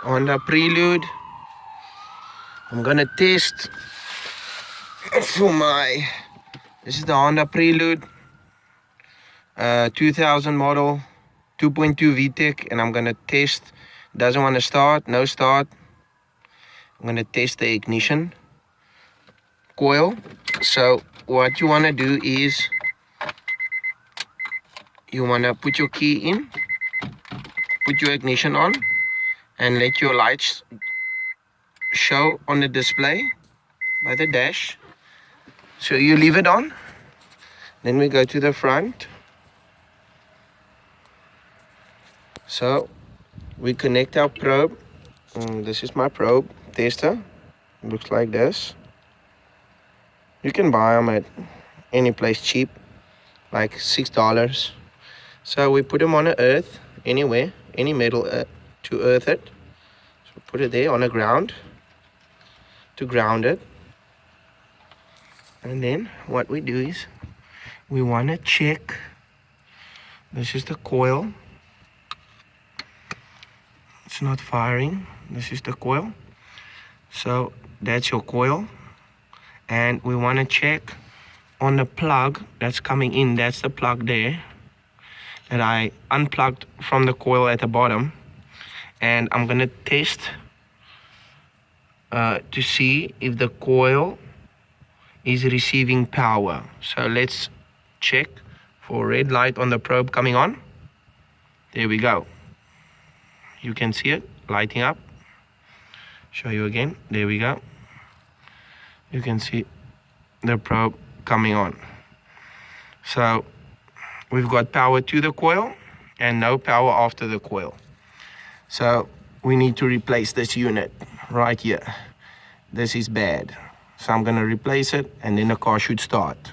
Honda Prelude. I'm gonna test for my, this is the Honda Prelude 2000 model 2.2 VTEC, and I'm gonna test. Doesn't want to start, no start. I'm gonna test the ignition coil. So what you want to do is you want to put your key in, put your ignition on, and let your lights show on the display by the dash. So you leave it on. Then we go to the front. So we connect our probe. This is my probe tester. It looks like this. You can buy them at any place cheap, like $6. So we put them on the earth, anywhere, any metal to earth it. So put it there on the ground to ground it. And then what we do is we want to check. This is the coil. It's not firing. This is the coil. So that's your coil. And we want to check on the plug that's coming in. That's the plug there that I unplugged from the coil at the bottom. And I'm gonna test to see if the coil is receiving power. So let's check for red light on the probe coming on. There we go. You can see it lighting up. Show you again. There we go. You can see the probe coming on. So we've got power to the coil and no power after the coil. So we need to replace this unit right here. This is bad. So I'm gonna replace it and then the car should start.